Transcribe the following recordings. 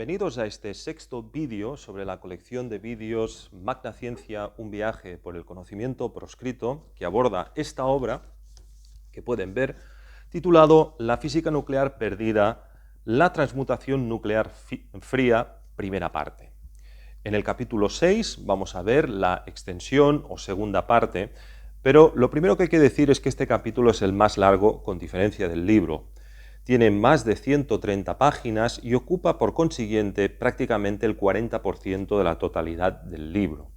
bienvenidos a este sexto vídeo sobre la colección de vídeos Magna Ciencia, un viaje por el conocimiento proscrito, que aborda esta obra que pueden ver, titulado La física nuclear perdida, la transmutación nuclear fría, primera parte. En el capítulo 6 vamos a ver la extensión o segunda parte, pero lo primero que hay que decir es que este capítulo es el más largo con diferencia del libro. Tiene más de 130 páginas y ocupa por consiguiente prácticamente el 40% de la totalidad del libro.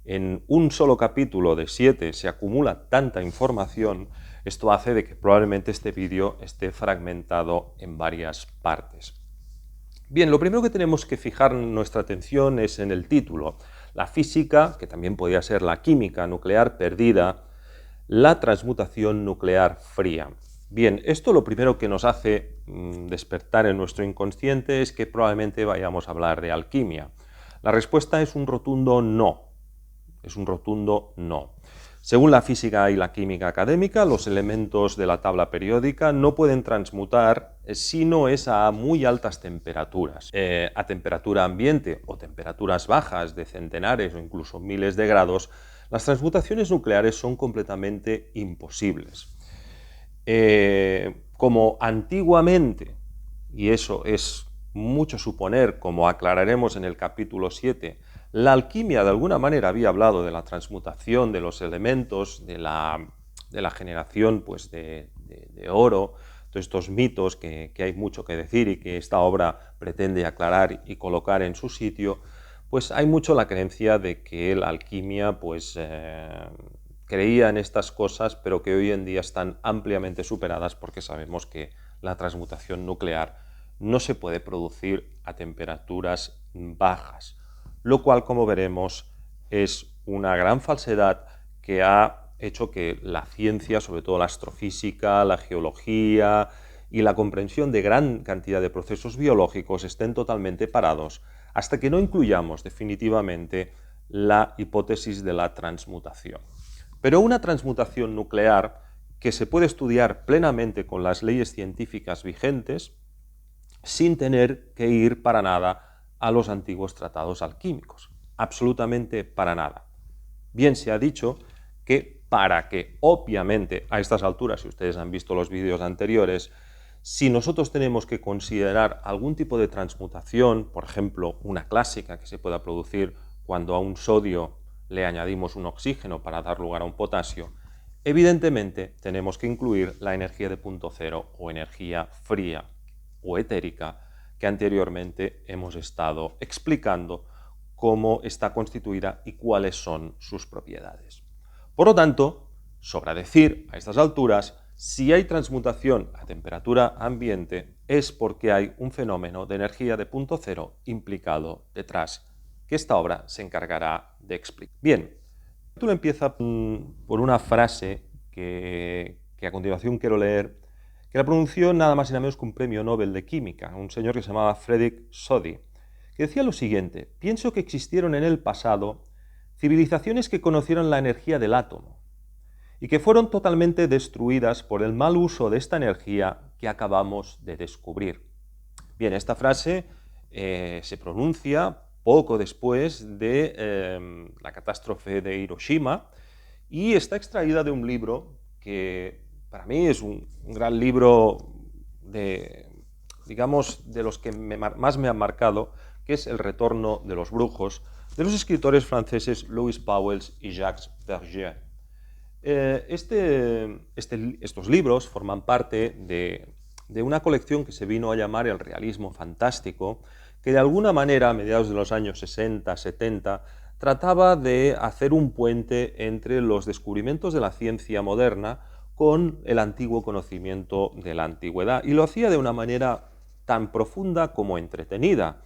En un solo capítulo de 7 se acumula tanta información, esto hace de que probablemente este vídeo esté fragmentado en varias partes. Bien, lo primero que tenemos que fijar nuestra atención es en el título. La física, que también podría ser la química nuclear perdida, la transmutación nuclear fría. Bien, esto lo primero que nos hace despertar en nuestro inconsciente es que probablemente vayamos a hablar de alquimia. La respuesta es un rotundo no. Es un rotundo no. Según la física y la química académica, los elementos de la tabla periódica no pueden transmutar si no es a muy altas temperaturas. A temperatura ambiente o temperaturas bajas de centenares o incluso miles de grados, las transmutaciones nucleares son completamente imposibles. Como antiguamente, y eso es mucho suponer, como aclararemos en el capítulo 7, la alquimia de alguna manera había hablado de la transmutación de los elementos, de la generación pues, de oro, todos estos mitos que hay mucho que decir y que esta obra pretende aclarar y colocar en su sitio, pues hay mucho la creencia de que la alquimia pues, creía en estas cosas, pero que hoy en día están ampliamente superadas porque sabemos que la transmutación nuclear no se puede producir a temperaturas bajas, lo cual, como veremos, es una gran falsedad que ha hecho que la ciencia, sobre todo la astrofísica, la geología y la comprensión de gran cantidad de procesos biológicos estén totalmente parados hasta que no incluyamos definitivamente la hipótesis de la transmutación. Pero una transmutación nuclear que se puede estudiar plenamente con las leyes científicas vigentes sin tener que ir para nada a los antiguos tratados alquímicos. Absolutamente para nada. Bien se ha dicho que para que, obviamente, a estas alturas, si ustedes han visto los vídeos anteriores, si nosotros tenemos que considerar algún tipo de transmutación, por ejemplo, una clásica que se pueda producir cuando a un sodio le añadimos un oxígeno para dar lugar a un potasio, evidentemente tenemos que incluir la energía de punto cero o energía fría o etérica que anteriormente hemos estado explicando cómo está constituida y cuáles son sus propiedades. Por lo tanto, sobra decir a estas alturas, si hay transmutación a temperatura ambiente es porque hay un fenómeno de energía de punto cero implicado detrás, que esta obra se encargará de explicar. Bien, el capítulo empieza por una frase que a continuación quiero leer, que la pronunció nada más y nada menos que un premio Nobel de Química, un señor que se llamaba Frederick Soddy, que decía lo siguiente: pienso que existieron en el pasado civilizaciones que conocieron la energía del átomo y que fueron totalmente destruidas por el mal uso de esta energía que acabamos de descubrir. Bien, esta frase se pronuncia poco después de la catástrofe de Hiroshima y está extraída de un libro que para mí es un gran libro digamos, de los que más me han marcado, que es El retorno de los brujos, de los escritores franceses Louis Pauwels y Jacques Verger. Estos libros forman parte de una colección que se vino a llamar el realismo fantástico, que de alguna manera, a mediados de los años 60, 70, trataba de hacer un puente entre los descubrimientos de la ciencia moderna con el antiguo conocimiento de la antigüedad, y lo hacía de una manera tan profunda como entretenida.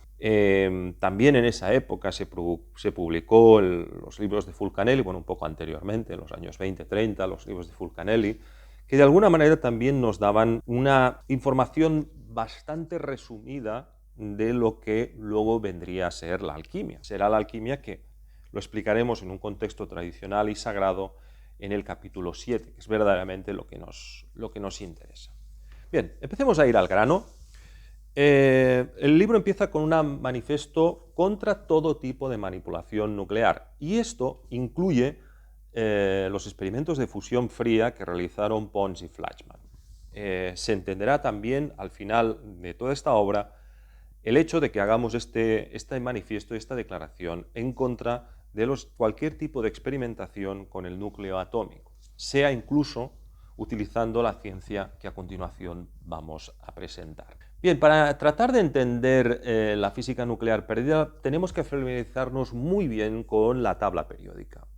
También en esa época se publicó los libros de Fulcanelli, bueno, un poco anteriormente, en los años 20-30, los libros de Fulcanelli, que de alguna manera también nos daban una información bastante resumida de lo que luego vendría a ser la alquimia. Será la alquimia que lo explicaremos en un contexto tradicional y sagrado en el capítulo 7, que es verdaderamente lo que nos interesa. Bien, empecemos a ir al grano. El libro empieza con un manifiesto contra todo tipo de manipulación nuclear, y esto incluye los experimentos de fusión fría que realizaron Pons y Fleischmann. Se entenderá también al final de toda esta obra el hecho de que hagamos este manifiesto, esta declaración en contra de cualquier tipo de experimentación con el núcleo atómico, sea incluso utilizando la ciencia que a continuación vamos a presentar. Bien, para tratar de entender la física nuclear perdida, tenemos que familiarizarnos muy bien con la tabla periódica.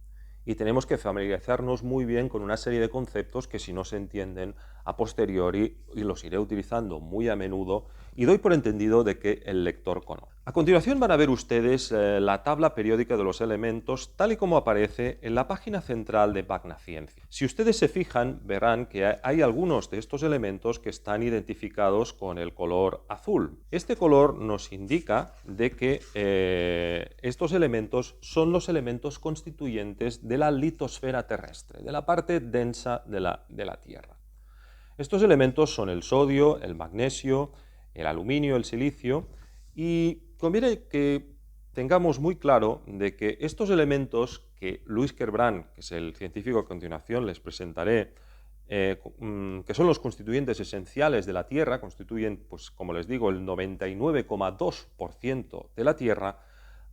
Y tenemos que familiarizarnos muy bien con una serie de conceptos que, si no se entienden a posteriori, y los iré utilizando muy a menudo, y doy por entendido de que el lector conoce. A continuación van a ver ustedes la tabla periódica de los elementos tal y como aparece en la página central de Magna Ciencia. Si ustedes se fijan, verán que hay algunos de estos elementos que están identificados con el color azul. Este color nos indica de que estos elementos son los elementos constituyentes de la litosfera terrestre, de la parte densa de la Tierra. Estos elementos son el sodio, el magnesio, el aluminio, el silicio, y conviene que tengamos muy claro de que estos elementos que Louis Kerbrand, que es el científico que a continuación les presentaré, que son los constituyentes esenciales de la Tierra, constituyen, pues, como les digo, el 99,2% de la Tierra,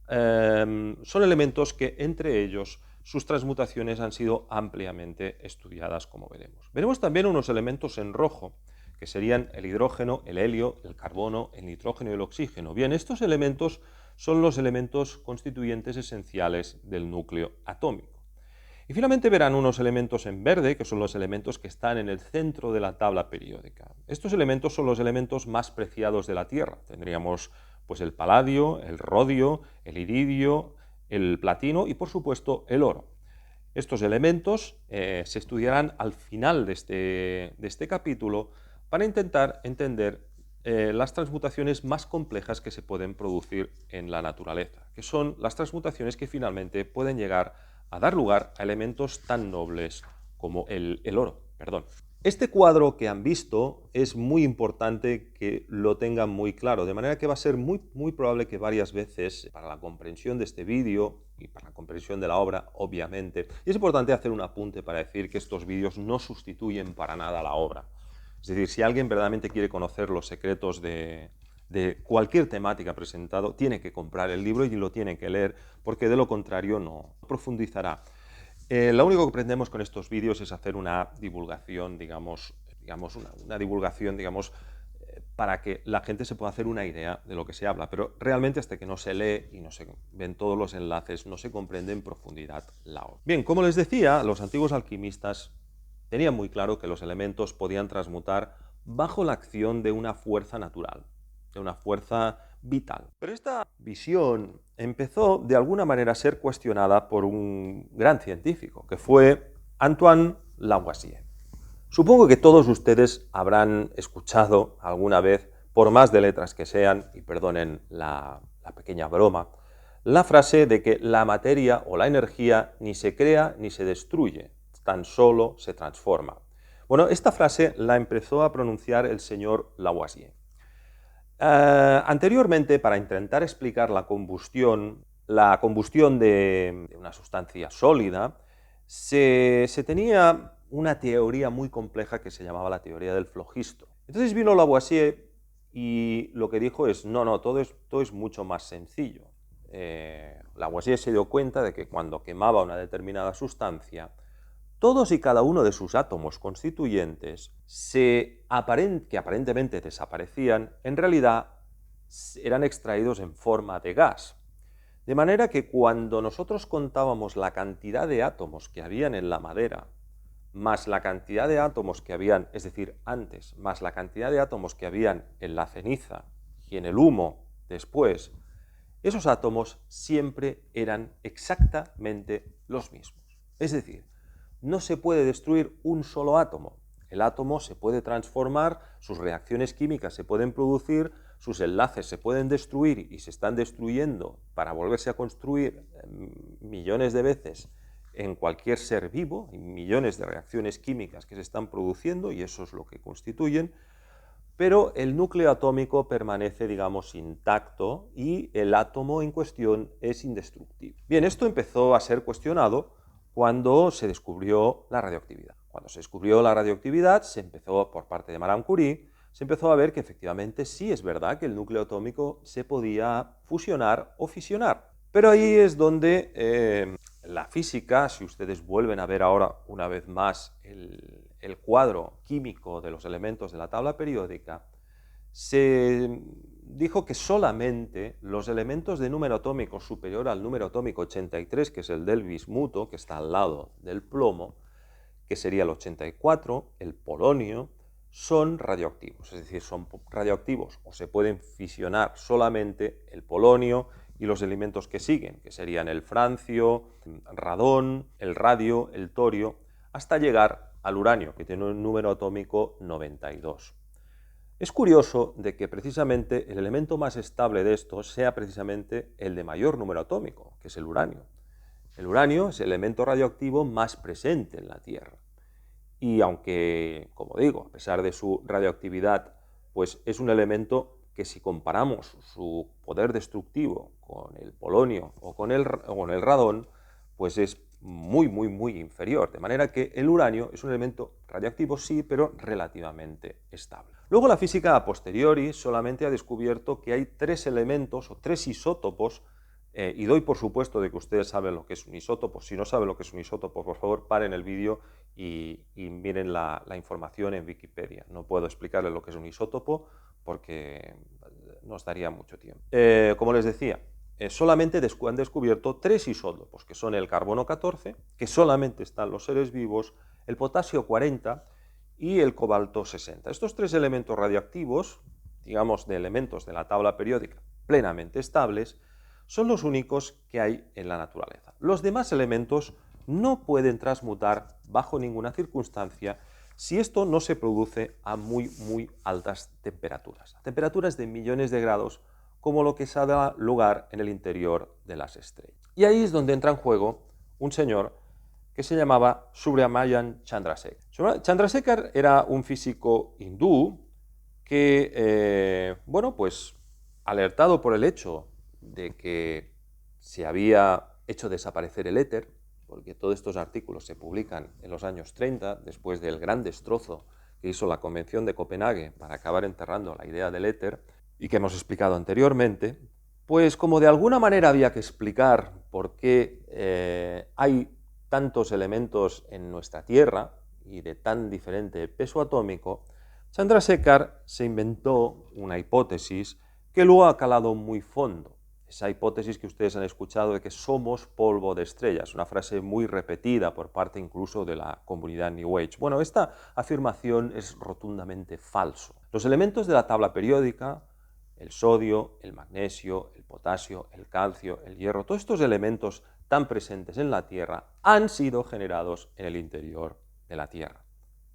son elementos que entre ellos sus transmutaciones han sido ampliamente estudiadas, como veremos. Veremos también unos elementos en rojo, que serían el hidrógeno, el helio, el carbono, el nitrógeno y el oxígeno. Bien, estos elementos son los elementos constituyentes esenciales del núcleo atómico. Y finalmente verán unos elementos en verde, que son los elementos que están en el centro de la tabla periódica. Estos elementos son los elementos más preciados de la Tierra. Tendríamos pues el paladio, el rodio, el iridio, el platino y, por supuesto, el oro. Estos elementos se estudiarán al final de este capítulo para intentar entender las transmutaciones más complejas que se pueden producir en la naturaleza, que son las transmutaciones que finalmente pueden llegar a dar lugar a elementos tan nobles como el oro. Este cuadro que han visto es muy importante que lo tengan muy claro, de manera que va a ser muy probable que varias veces, para la comprensión de este vídeo y para la comprensión de la obra, obviamente, y es importante hacer un apunte para decir que estos vídeos no sustituyen para nada la obra. Es decir, si alguien verdaderamente quiere conocer los secretos de cualquier temática presentado, tiene que comprar el libro y lo tiene que leer, porque de lo contrario no profundizará. Lo único que pretendemos con estos vídeos es hacer una divulgación, para que la gente se pueda hacer una idea de lo que se habla, pero realmente hasta que no se lee y no se ven todos los enlaces, no se comprende en profundidad la obra. Bien, como les decía, los antiguos alquimistas tenían muy claro que los elementos podían transmutar bajo la acción de una fuerza natural, de una fuerza vital. Pero esta visión empezó de alguna manera a ser cuestionada por un gran científico, que fue Antoine Lavoisier. Supongo que todos ustedes habrán escuchado alguna vez, por más de letras que sean, y perdonen la pequeña broma, la frase de que la materia o la energía ni se crea ni se destruye, tan solo se transforma. Bueno, esta frase la empezó a pronunciar el señor Lavoisier. Anteriormente, para intentar explicar la combustión de una sustancia sólida, se tenía una teoría muy compleja que se llamaba la teoría del flogisto. Entonces vino Lavoisier y lo que dijo es, no, todo es mucho más sencillo. Lavoisier se dio cuenta de que cuando quemaba una determinada sustancia, todos y cada uno de sus átomos constituyentes que aparentemente desaparecían, en realidad eran extraídos en forma de gas. De manera que cuando nosotros contábamos la cantidad de átomos que habían en la madera, más la cantidad de átomos que habían, es decir, antes, más la cantidad de átomos que habían en la ceniza y en el humo después, esos átomos siempre eran exactamente los mismos. Es decir, no se puede destruir un solo átomo. El átomo se puede transformar, sus reacciones químicas se pueden producir, sus enlaces se pueden destruir y se están destruyendo para volverse a construir millones de veces en cualquier ser vivo, millones de reacciones químicas que se están produciendo y eso es lo que constituyen, pero el núcleo atómico permanece, digamos, intacto y el átomo en cuestión es indestructible. Bien, esto empezó a ser cuestionado cuando se descubrió la radioactividad. Cuando se descubrió la radioactividad, se empezó, por parte de Madame Curie, se empezó a ver que efectivamente sí es verdad que el núcleo atómico se podía fusionar o fisionar. Pero ahí es donde la física, si ustedes vuelven a ver ahora una vez más el cuadro químico de los elementos de la tabla periódica, se dijo que solamente los elementos de número atómico superior al número atómico 83, que es el del bismuto, que está al lado del plomo, que sería el 84, el polonio, son radioactivos, es decir, son radioactivos o se pueden fisionar solamente el polonio y los elementos que siguen, que serían el francio, radón, el radio, el torio, hasta llegar al uranio, que tiene un número atómico 92. Es curioso de que precisamente el elemento más estable de estos sea precisamente el de mayor número atómico, que es el uranio. El uranio es el elemento radioactivo más presente en la Tierra. Y aunque, como digo, a pesar de su radioactividad, pues es un elemento que si comparamos su poder destructivo con el polonio o con el radón, pues es muy inferior. De manera que el uranio es un elemento radioactivo, sí, pero relativamente estable. Luego la física a posteriori solamente ha descubierto que hay 3 elementos o 3 isótopos, y doy por supuesto de que ustedes saben lo que es un isótopo. Si no saben lo que es un isótopo, por favor paren el vídeo y miren la información en Wikipedia. No puedo explicarles lo que es un isótopo porque nos daría mucho tiempo. Como les decía, solamente han descubierto 3 isótopos, que son el carbono 14, que solamente están los seres vivos, el potasio 40 y el cobalto 60. Estos 3 elementos radioactivos, digamos de elementos de la tabla periódica plenamente estables, son los únicos que hay en la naturaleza. Los demás elementos no pueden transmutar bajo ninguna circunstancia si esto no se produce a muy altas temperaturas, a temperaturas de millones de grados, como lo que se da lugar en el interior de las estrellas. Y ahí es donde entra en juego un señor que se llamaba Subrahmanyan Chandrasekhar. Chandrasekhar era un físico hindú que, bueno, pues alertado por el hecho de que se había hecho desaparecer el éter, porque todos estos artículos se publican en los años 30, después del gran destrozo que hizo la Convención de Copenhague para acabar enterrando la idea del éter, y que hemos explicado anteriormente, pues como de alguna manera había que explicar por qué hay tantos elementos en nuestra Tierra y de tan diferente peso atómico, Chandrasekhar se inventó una hipótesis que luego ha calado muy fondo. Esa hipótesis que ustedes han escuchado de que somos polvo de estrellas, una frase muy repetida por parte incluso de la comunidad New Age. Bueno, esta afirmación es rotundamente falso. Los elementos de la tabla periódica, el sodio, el magnesio, el potasio, el calcio, el hierro, todos estos elementos tan presentes en la Tierra han sido generados en el interior de la Tierra.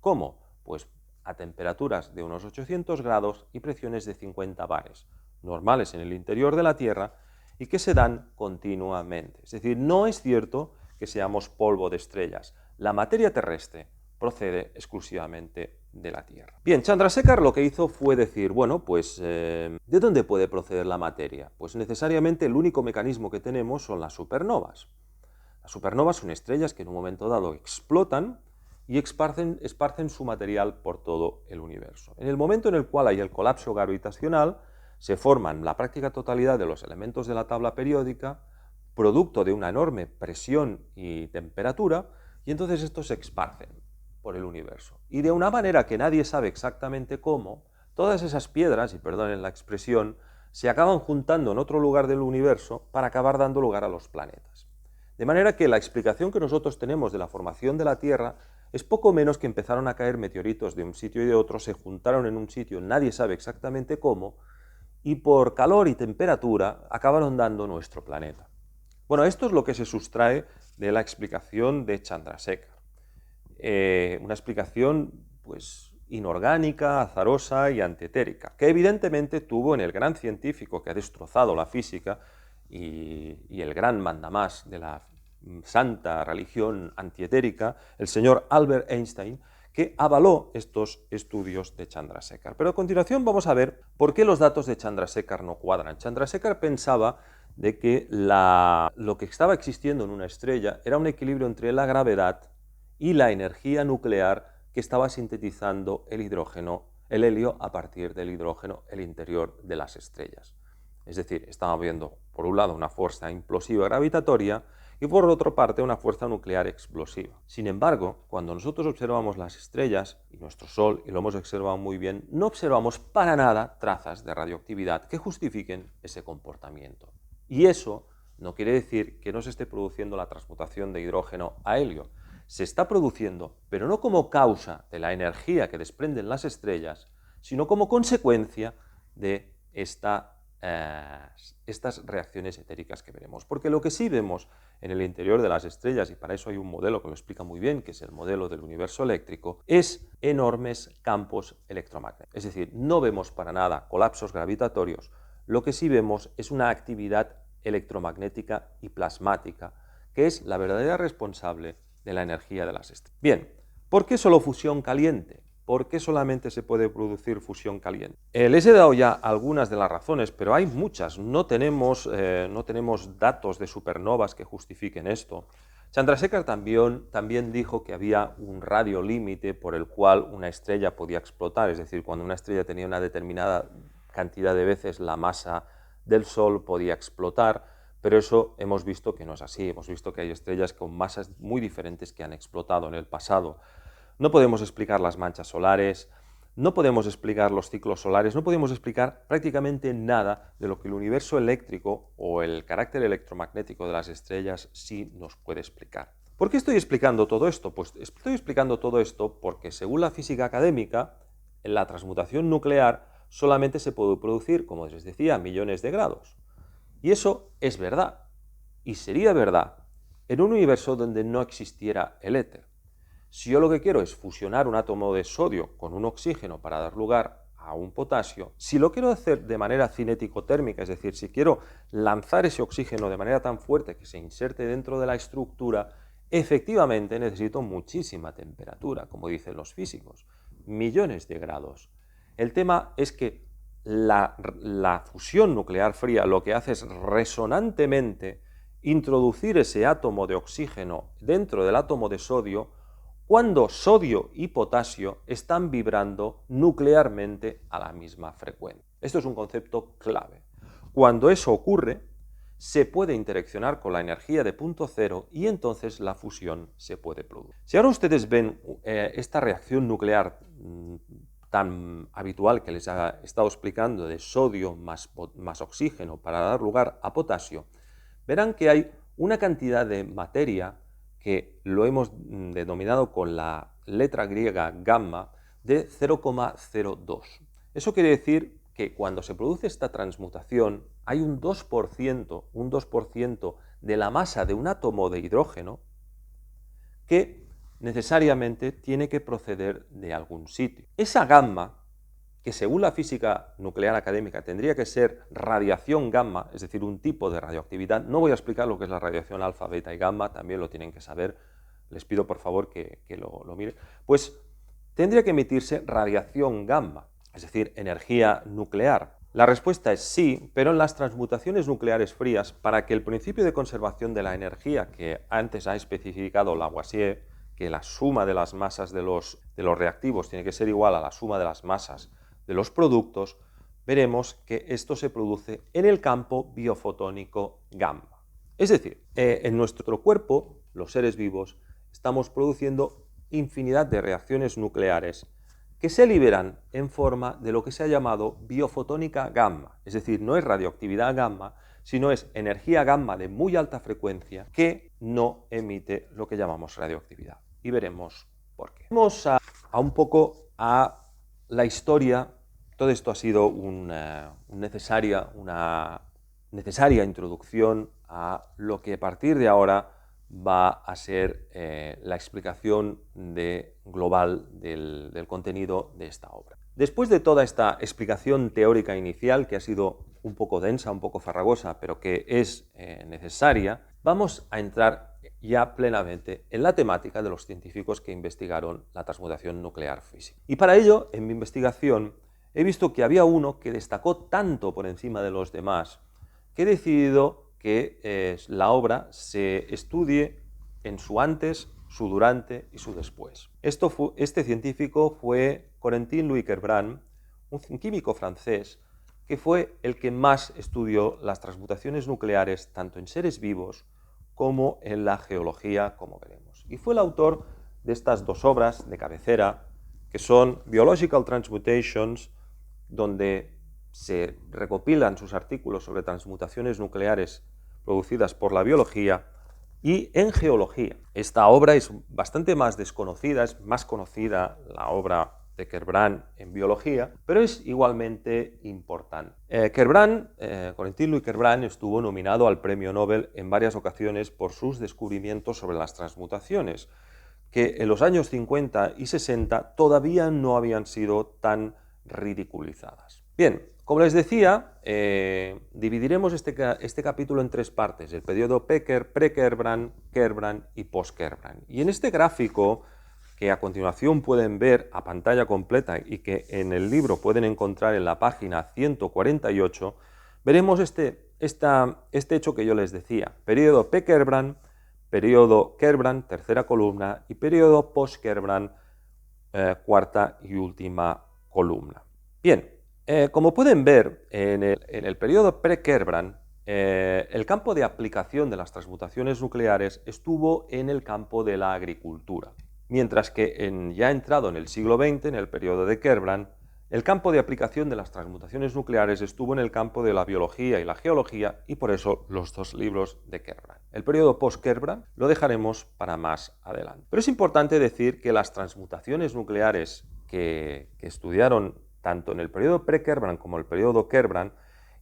¿Cómo? Pues a temperaturas de unos 800 grados y presiones de 50 bares, normales en el interior de la Tierra, y que se dan continuamente. Es decir, no es cierto que seamos polvo de estrellas. La materia terrestre procede exclusivamente de la Tierra. Bien, Chandrasekhar lo que hizo fue decir, bueno, pues, ¿de dónde puede proceder la materia? Pues necesariamente el único mecanismo que tenemos son las supernovas. Las supernovas son estrellas que en un momento dado explotan y esparcen su material por todo el universo. En el momento en el cual hay el colapso gravitacional, se forman la práctica totalidad de los elementos de la tabla periódica, producto de una enorme presión y temperatura, y entonces estos se esparcen por el universo. Y de una manera que nadie sabe exactamente cómo, todas esas piedras, y perdonen la expresión, se acaban juntando en otro lugar del universo para acabar dando lugar a los planetas. De manera que la explicación que nosotros tenemos de la formación de la Tierra es poco menos que empezaron a caer meteoritos de un sitio y de otro, se juntaron en un sitio, nadie sabe exactamente cómo, y por calor y temperatura acabaron dando nuestro planeta. Bueno, esto es lo que se sustrae de la explicación de Chandrasekhar. Una explicación, pues, inorgánica, azarosa y antietérica, que evidentemente tuvo en el gran científico que ha destrozado la física y el gran mandamás de la santa religión antietérica, el señor Albert Einstein, que avaló estos estudios de Chandrasekhar. Pero a continuación vamos a ver por qué los datos de Chandrasekhar no cuadran. Chandrasekhar pensaba de que lo que estaba existiendo en una estrella era un equilibrio entre la gravedad y la energía nuclear que estaba sintetizando el hidrógeno, el helio, a partir del hidrógeno, el interior de las estrellas. Es decir, estaba viendo, por un lado, una fuerza implosiva gravitatoria y por otra parte una fuerza nuclear explosiva. Sin embargo, cuando nosotros observamos las estrellas y nuestro Sol, y lo hemos observado muy bien, no observamos para nada trazas de radioactividad que justifiquen ese comportamiento. Y eso no quiere decir que no se esté produciendo la transmutación de hidrógeno a helio. Se está produciendo, pero no como causa de la energía que desprenden las estrellas, sino como consecuencia de estas reacciones etéricas que veremos. Porque lo que sí vemos en el interior de las estrellas, y para eso hay un modelo que lo explica muy bien, que es el modelo del universo eléctrico, es enormes campos electromagnéticos. Es decir, no vemos para nada colapsos gravitatorios, lo que sí vemos es una actividad electromagnética y plasmática, que es la verdadera responsable de la energía de las estrellas. Bien, ¿por qué solo fusión caliente? ¿Por qué solamente se puede producir fusión caliente? Les he dado ya algunas de las razones, pero hay muchas. No tenemos datos de supernovas que justifiquen esto. Chandrasekhar también dijo que había un radio límite por el cual una estrella podía explotar, es decir, cuando una estrella tenía una determinada cantidad de veces la masa del Sol podía explotar, pero eso hemos visto que no es así. Hemos visto que hay estrellas con masas muy diferentes que han explotado en el pasado. No podemos explicar las manchas solares, no podemos explicar los ciclos solares, no podemos explicar prácticamente nada de lo que el universo eléctrico o el carácter electromagnético de las estrellas sí nos puede explicar. ¿Por qué estoy explicando todo esto? Pues estoy explicando todo esto porque, según la física académica, la transmutación nuclear solamente se puede producir, como les decía, a millones de grados. Y eso es verdad, y sería verdad en un universo donde no existiera el éter. Si yo lo que quiero es fusionar un átomo de sodio con un oxígeno para dar lugar a un potasio, si lo quiero hacer de manera cinético-térmica, es decir, si quiero lanzar ese oxígeno de manera tan fuerte que se inserte dentro de la estructura, efectivamente necesito muchísima temperatura, como dicen los físicos, millones de grados. El tema es que la fusión nuclear fría lo que hace es resonantemente introducir ese átomo de oxígeno dentro del átomo de sodio cuando sodio y potasio están vibrando nuclearmente a la misma frecuencia. Esto es un concepto clave. Cuando eso ocurre, se puede interaccionar con la energía de punto cero y entonces la fusión se puede producir. Si ahora ustedes ven esta reacción nuclear tan habitual que les he estado explicando de sodio más oxígeno para dar lugar a potasio, verán que hay una cantidad de materia que lo hemos denominado con la letra griega gamma de 0,02. Eso quiere decir que cuando se produce esta transmutación hay un 2% de la masa de un átomo de hidrógeno que necesariamente tiene que proceder de algún sitio. Esa gamma, que según la física nuclear académica tendría que ser radiación gamma, es decir, un tipo de radioactividad, no voy a explicar lo que es la radiación alfa, beta y gamma, también lo tienen que saber, les pido por favor que lo miren, pues tendría que emitirse radiación gamma, es decir, energía nuclear. La respuesta es sí, pero en las transmutaciones nucleares frías, para que el principio de conservación de la energía que antes ha especificado Lavoisier, que la suma de las masas de los reactivos tiene que ser igual a la suma de las masas de los productos, veremos que esto se produce en el campo biofotónico gamma. Es decir, en nuestro cuerpo, los seres vivos, estamos produciendo infinidad de reacciones nucleares que se liberan en forma de lo que se ha llamado biofotónica gamma. Es decir, no es radioactividad gamma, sino es energía gamma de muy alta frecuencia que no emite lo que llamamos radioactividad. Y veremos por qué. Vamos un poco a la historia. Todo esto ha sido una necesaria introducción a lo que a partir de ahora va a ser la explicación global del contenido de esta obra. Después de toda esta explicación teórica inicial, que ha sido un poco densa, un poco farragosa, pero que es necesaria, vamos a entrar ya plenamente en la temática de los científicos que investigaron la transmutación nuclear física. Y para ello, en mi investigación, he visto que había uno que destacó tanto por encima de los demás que he decidido que la obra se estudie en su antes, su durante y su después. Este científico fue Corentin Louis Kerbrand, un químico francés que fue el que más estudió las transmutaciones nucleares tanto en seres vivos como en la geología, como veremos. Y fue el autor de estas dos obras de cabecera, que son Biological Transmutations, donde se recopilan sus artículos sobre transmutaciones nucleares producidas por la biología, y en geología. Esta obra es bastante más desconocida, es más conocida la obra de Kerbrand en biología, pero es igualmente importante. Corentin Louis Kerbrand estuvo nominado al Premio Nobel en varias ocasiones por sus descubrimientos sobre las transmutaciones, que en los años 50 y 60 todavía no habían sido tan ridiculizadas. Bien, como les decía, dividiremos este capítulo en tres partes, el periodo pre-Kerbrand, Kerbrand y post-Kerbrand. Y en este gráfico, que a continuación pueden ver a pantalla completa y que en el libro pueden encontrar en la página 148, veremos este hecho que yo les decía, periodo pre-Kerbrand, periodo Kerbrand, tercera columna, y periodo post-Kerbrand, cuarta y última columna. Bien, como pueden ver, en el periodo pre-Kerbrand, el campo de aplicación de las transmutaciones nucleares estuvo en el campo de la agricultura, mientras que ya entrado en el siglo XX, en el periodo de Kerbrand, el campo de aplicación de las transmutaciones nucleares estuvo en el campo de la biología y la geología, y por eso los dos libros de Kerbrand. El periodo post-Kerbrand lo dejaremos para más adelante. Pero es importante decir que las transmutaciones nucleares que estudiaron tanto en el periodo pre-Kerbrand como el periodo Kerbrand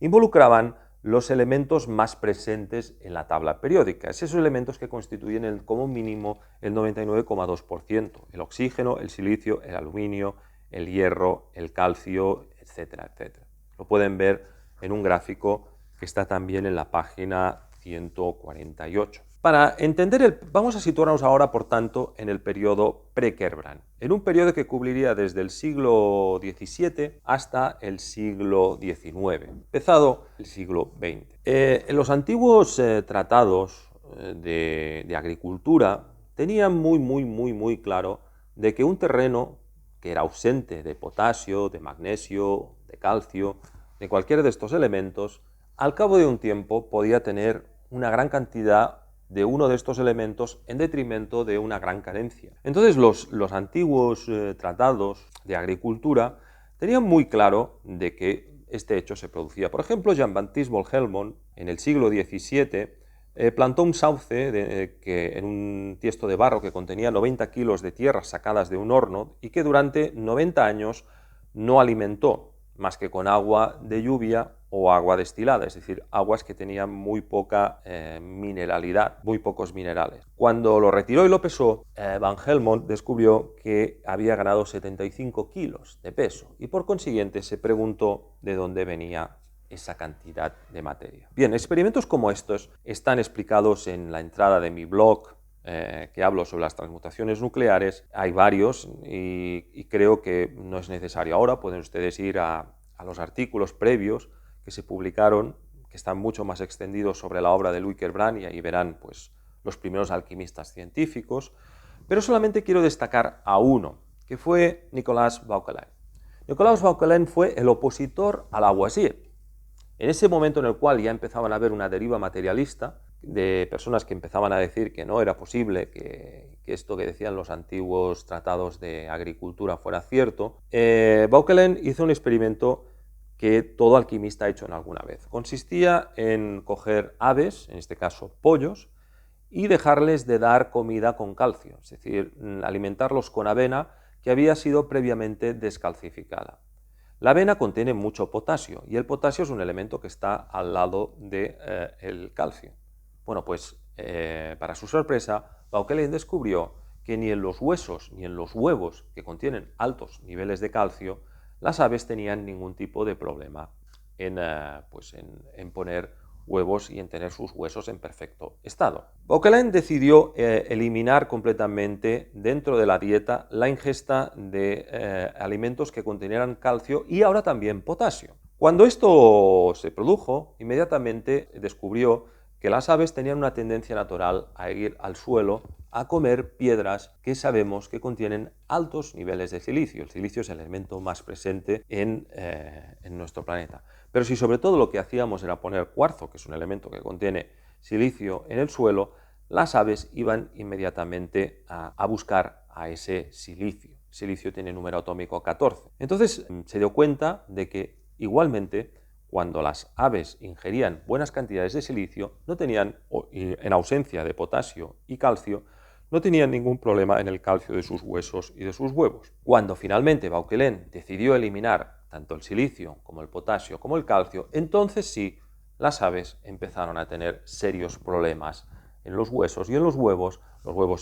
involucraban los elementos más presentes en la tabla periódica, esos elementos que constituyen como mínimo el 99,2%, el oxígeno, el silicio, el aluminio, el hierro, el calcio, etcétera, etcétera. Lo pueden ver en un gráfico que está también en la página 148. Para entender, vamos a situarnos ahora, por tanto, en el periodo pre-Kerbrand, en un periodo que cubriría desde el siglo XVII hasta el siglo XIX, empezado el siglo XX. En los antiguos tratados de agricultura tenían muy claro de que un terreno que era ausente de potasio, de magnesio, de calcio, de cualquiera de estos elementos, al cabo de un tiempo podía tener una gran cantidad de uno de estos elementos en detrimento de una gran carencia. Entonces los antiguos tratados de agricultura tenían muy claro de que este hecho se producía. Por ejemplo, Jean-Baptiste Bourg-Helmont, en el siglo XVII, plantó un sauce en un tiesto de barro que contenía 90 kilos de tierras sacadas de un horno y que durante 90 años no alimentó más que con agua de lluvia o agua destilada, es decir, aguas que tenían muy poca mineralidad, muy pocos minerales. Cuando lo retiró y lo pesó, Van Helmont descubrió que había ganado 75 kilos de peso y por consiguiente se preguntó de dónde venía esa cantidad de materia. Bien, experimentos como estos están explicados en la entrada de mi blog, que hablo sobre las transmutaciones nucleares. Hay varios y creo que no es necesario ahora. Pueden ustedes ir a los artículos previos que se publicaron, que están mucho más extendidos sobre la obra de Louis Kerbrand, y ahí verán pues, los primeros alquimistas científicos. Pero solamente quiero destacar a uno, que fue Nicolas Vauquelin. Nicolas Vauquelin fue el opositor a Lavoisier. En ese momento en el cual ya empezaban a haber una deriva materialista, de personas que empezaban a decir que no era posible que esto que decían los antiguos tratados de agricultura fuera cierto, Vauquelin hizo un experimento que todo alquimista ha hecho en alguna vez. Consistía en coger aves, en este caso pollos, y dejarles de dar comida con calcio, es decir, alimentarlos con avena que había sido previamente descalcificada. La avena contiene mucho potasio y el potasio es un elemento que está al lado del calcio. Bueno, pues para su sorpresa, Vauquelin descubrió que ni en los huesos ni en los huevos que contienen altos niveles de calcio, las aves tenían ningún tipo de problema en poner huevos y en tener sus huesos en perfecto estado. Vauquelin decidió eliminar completamente dentro de la dieta la ingesta de alimentos que contenieran calcio y ahora también potasio. Cuando esto se produjo, inmediatamente descubrió que las aves tenían una tendencia natural a ir al suelo a comer piedras que sabemos que contienen altos niveles de silicio. El silicio es el elemento más presente en nuestro planeta. Pero si sobre todo lo que hacíamos era poner cuarzo, que es un elemento que contiene silicio, en el suelo, las aves iban inmediatamente a buscar a ese silicio. El silicio tiene número atómico 14. Entonces se dio cuenta de que igualmente, cuando las aves ingerían buenas cantidades de silicio, no tenían, en ausencia de potasio y calcio, no tenían ningún problema en el calcio de sus huesos y de sus huevos. Cuando finalmente Vauquelin decidió eliminar tanto el silicio como el potasio como el calcio, entonces sí, las aves empezaron a tener serios problemas en los huesos y en los huevos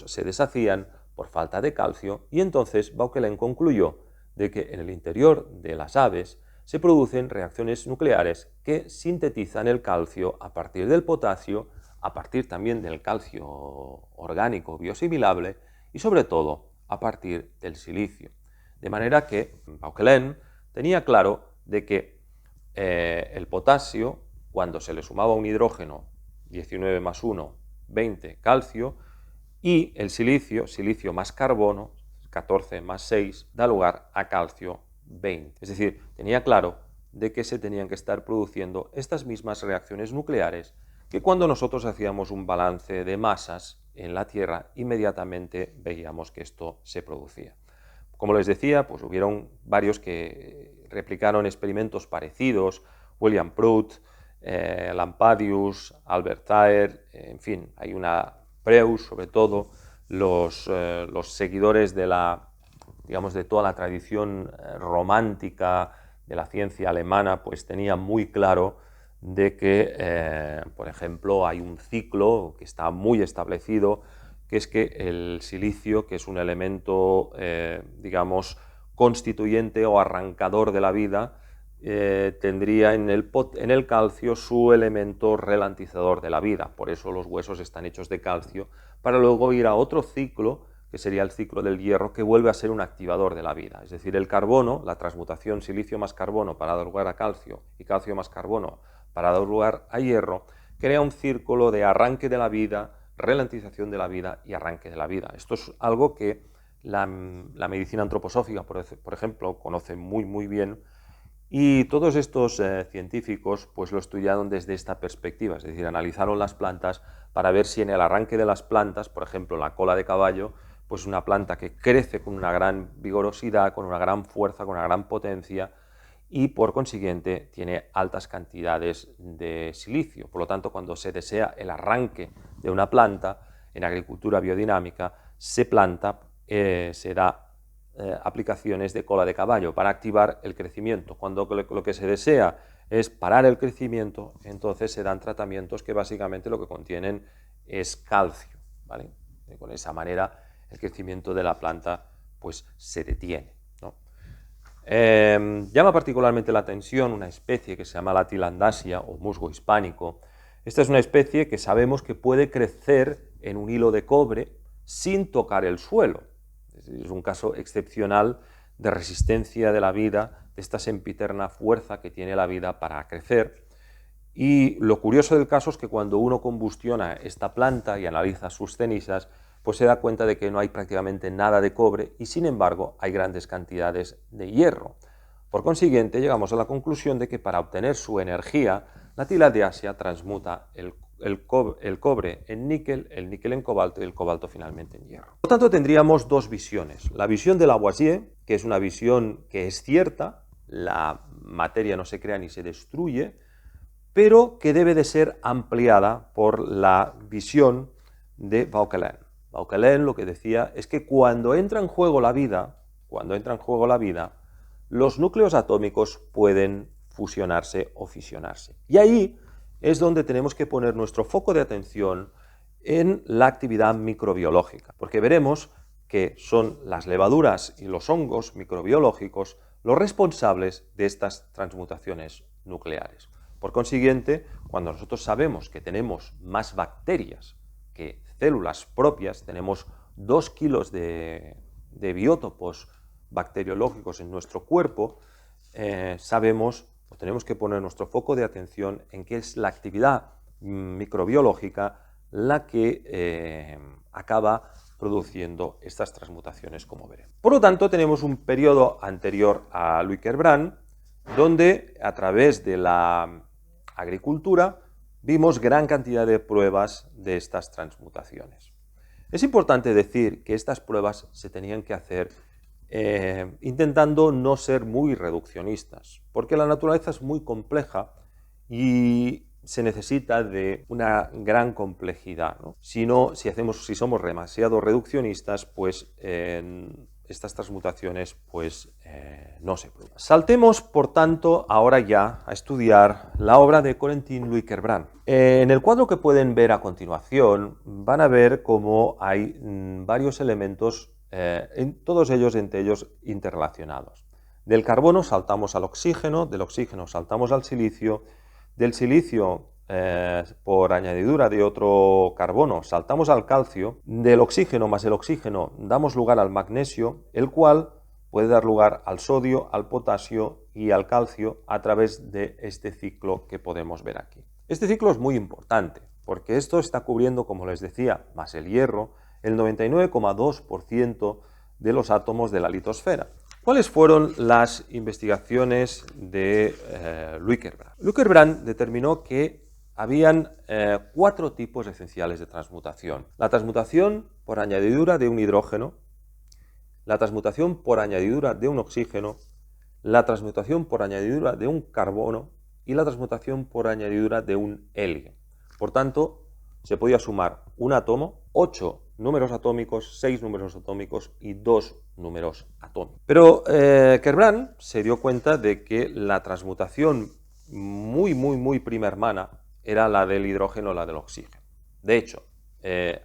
se deshacían por falta de calcio y entonces Vauquelin concluyó de que en el interior de las aves se producen reacciones nucleares que sintetizan el calcio a partir del potasio, a partir también del calcio orgánico bioasimilable y sobre todo a partir del silicio. De manera que Vauquelin tenía claro de que el potasio, cuando se le sumaba un hidrógeno, 19 más 1, 20 calcio, y el silicio, silicio más carbono, 14 más 6, da lugar a calcio 20. Es decir, tenía claro de que se tenían que estar produciendo estas mismas reacciones nucleares que cuando nosotros hacíamos un balance de masas en la Tierra, inmediatamente veíamos que esto se producía. Como les decía, pues hubieron varios que replicaron experimentos parecidos, William Prout, Lampadius, Albert Thayer, en fin, hay una Preus, sobre todo, los seguidores de digamos, de toda la tradición romántica de la ciencia alemana, pues tenían muy claro de que, por ejemplo, hay un ciclo que está muy establecido, que es que el silicio, que es un elemento, digamos, constituyente o arrancador de la vida, tendría en el calcio su elemento relantizador de la vida. Por eso los huesos están hechos de calcio, para luego ir a otro ciclo, que sería el ciclo del hierro, que vuelve a ser un activador de la vida. Es decir, el carbono, la transmutación silicio más carbono para dar lugar a calcio y calcio más carbono para dar lugar a hierro, crea un círculo de arranque de la vida, relantización de la vida y arranque de la vida. Esto es algo que la medicina antroposófica, por ejemplo, conoce muy bien, y todos estos científicos pues lo estudiaron desde esta perspectiva, es decir, analizaron las plantas para ver si en el arranque de las plantas, por ejemplo, la cola de caballo, pues una planta que crece con una gran vigorosidad, con una gran fuerza, con una gran potencia y por consiguiente tiene altas cantidades de silicio. Por lo tanto, cuando se desea el arranque de una planta, en agricultura biodinámica, se planta, se da aplicaciones de cola de caballo para activar el crecimiento. Cuando lo que se desea es parar el crecimiento, entonces se dan tratamientos que básicamente lo que contienen es calcio, ¿vale? Y con esa manera el crecimiento de la planta pues se detiene, ¿no? Llama particularmente la atención una especie que se llama la tilandasia o musgo hispánico. Esta es una especie que sabemos que puede crecer en un hilo de cobre sin tocar el suelo. Es un caso excepcional de resistencia de la vida, de esta sempiterna fuerza que tiene la vida para crecer. Y lo curioso del caso es que cuando uno combustiona esta planta y analiza sus cenizas, pues se da cuenta de que no hay prácticamente nada de cobre y sin embargo hay grandes cantidades de hierro. Por consiguiente, llegamos a la conclusión de que para obtener su energía, la tilandasia transmuta el cobre en níquel, el níquel en cobalto y el cobalto finalmente en hierro. Por lo tanto, tendríamos dos visiones. La visión de Lavoisier, que es una visión que es cierta, la materia no se crea ni se destruye, pero que debe de ser ampliada por la visión de Vauquelin. Vauquelin lo que decía es que cuando entra en juego la vida, los núcleos atómicos pueden fusionarse o fisionarse. Y ahí es donde tenemos que poner nuestro foco de atención en la actividad microbiológica, porque veremos que son las levaduras y los hongos microbiológicos los responsables de estas transmutaciones nucleares. Por consiguiente, cuando nosotros sabemos que tenemos más bacterias que células propias, tenemos 2 kilos de biótopos bacteriológicos en nuestro cuerpo, sabemos o tenemos que poner nuestro foco de atención en que es la actividad microbiológica la que acaba produciendo estas transmutaciones, como veremos. Por lo tanto, tenemos un periodo anterior a Louis Kerbrand, donde a través de la agricultura vimos gran cantidad de pruebas de estas transmutaciones. Es importante decir que estas pruebas se tenían que hacer intentando no ser muy reduccionistas, porque la naturaleza es muy compleja y se necesita de una gran complejidad, ¿no? Si somos demasiado reduccionistas, pues estas transmutaciones pues, no se producen. Saltemos, por tanto, ahora ya a estudiar la obra de Corentin Louis Kerbrand. En el cuadro que pueden ver a continuación, van a ver cómo hay varios elementos, todos ellos entre ellos interrelacionados. Del carbono saltamos al oxígeno, del oxígeno saltamos al silicio, del silicio, por añadidura de otro carbono, saltamos al calcio, del oxígeno más el oxígeno damos lugar al magnesio, el cual puede dar lugar al sodio, al potasio y al calcio a través de este ciclo que podemos ver aquí. Este ciclo es muy importante porque esto está cubriendo, como les decía, más el hierro, el 99,2% de los átomos de la litosfera. ¿Cuáles fueron las investigaciones de Louis Kerbrand? Louis Kerbrand determinó que habían 4 tipos esenciales de transmutación. La transmutación por añadidura de un hidrógeno, la transmutación por añadidura de un oxígeno, la transmutación por añadidura de un carbono y la transmutación por añadidura de un helio. Por tanto, se podía sumar un átomo, 8 números atómicos, 6 números atómicos y 2 números atómicos. Pero Kerbrand se dio cuenta de que la transmutación muy prima hermana era la del hidrógeno o la del oxígeno. De hecho,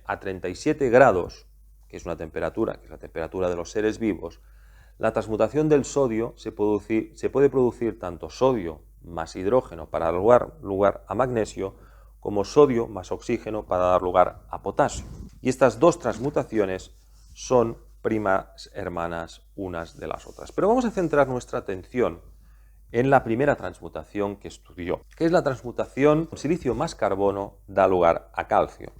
a 37 grados, que es una temperatura, que es la temperatura de los seres vivos, la transmutación del sodio se puede producir tanto sodio más hidrógeno para dar lugar a magnesio, como sodio más oxígeno para dar lugar a potasio. Y estas dos transmutaciones son primas hermanas unas de las otras. Pero vamos a centrar nuestra atención en la primera transmutación que estudió, que es la transmutación silicio más carbono da lugar a calcio.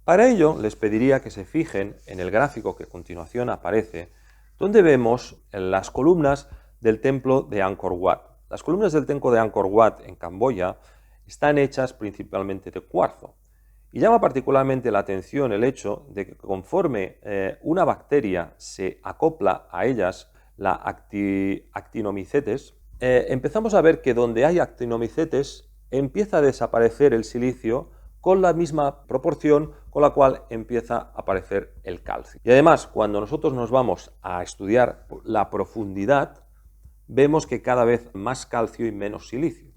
Para ello les pediría que se fijen en el gráfico que a continuación aparece, donde vemos las columnas del templo de Angkor Wat. Las columnas del templo de Angkor Wat en Camboya están hechas principalmente de cuarzo. Y llama particularmente la atención el hecho de que conforme una bacteria se acopla a ellas, la actinomycetes, empezamos a ver que donde hay actinomycetes empieza a desaparecer el silicio con la misma proporción con la cual empieza a aparecer el calcio. Y además, cuando nosotros nos vamos a estudiar la profundidad, vemos que cada vez más calcio y menos silicio.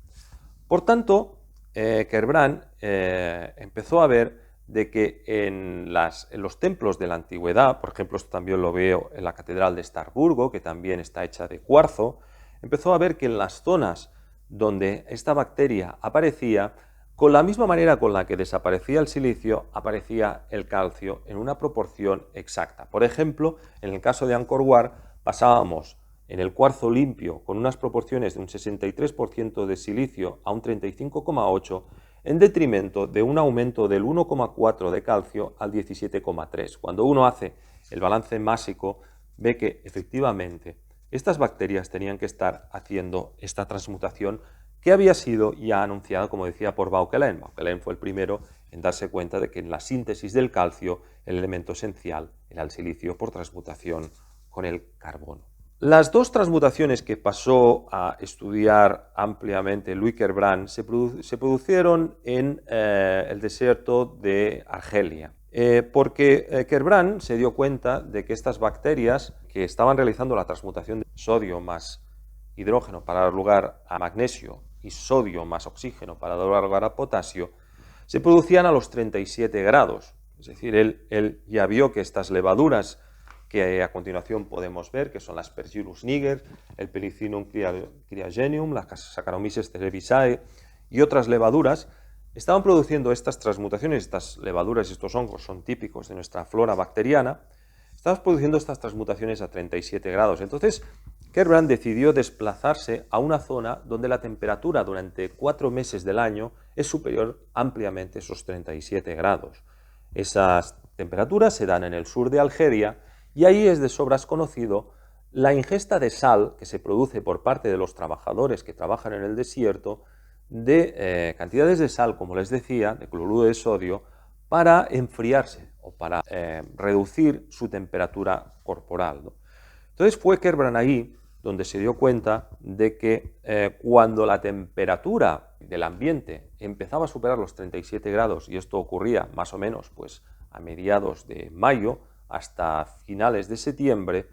Por tanto, Kerbrand empezó a ver de que en los templos de la antigüedad, por ejemplo, esto también lo veo en la Catedral de Estrasburgo, que también está hecha de cuarzo, empezó a ver que en las zonas donde esta bacteria aparecía, con la misma manera con la que desaparecía el silicio, aparecía el calcio en una proporción exacta. Por ejemplo, en el caso de Angkor Wat, pasábamos en el cuarzo limpio con unas proporciones de un 63% de silicio a un 35,8%, en detrimento de un aumento del 1,4 de calcio al 17,3. Cuando uno hace el balance másico, ve que efectivamente estas bacterias tenían que estar haciendo esta transmutación que había sido ya anunciada, como decía, por Vauquelin. Vauquelin fue el primero en darse cuenta de que en la síntesis del calcio el elemento esencial era el silicio por transmutación con el carbono. Las dos transmutaciones que pasó a estudiar ampliamente Louis Kerbrand se produjeron en el desierto de Argelia, porque Kerbrand se dio cuenta de que estas bacterias que estaban realizando la transmutación de sodio más hidrógeno para dar lugar a magnesio y sodio más oxígeno para dar lugar a potasio, se producían a los 37 grados. Es decir, él ya vio que estas levaduras que a continuación podemos ver, que son las Aspergillus niger, el Penicillium criagenium, las Saccharomyces cerevisiae y otras levaduras estaban produciendo estas transmutaciones. Estas levaduras y estos hongos son típicos de nuestra flora bacteriana. Estaban produciendo estas transmutaciones a 37 grados. Entonces, Kerbrand decidió desplazarse a una zona donde la temperatura durante 4 meses del año es superior ampliamente a esos 37 grados. Esas temperaturas se dan en el sur de Algeria y ahí es de sobras conocido la ingesta de sal que se produce por parte de los trabajadores que trabajan en el desierto, de cantidades de sal, como les decía, de cloruro de sodio, para enfriarse o para reducir su temperatura corporal, ¿no? Entonces fue Kerbrand ahí donde se dio cuenta de que cuando la temperatura del ambiente empezaba a superar los 37 grados, y esto ocurría más o menos pues, a mediados de mayo hasta finales de septiembre,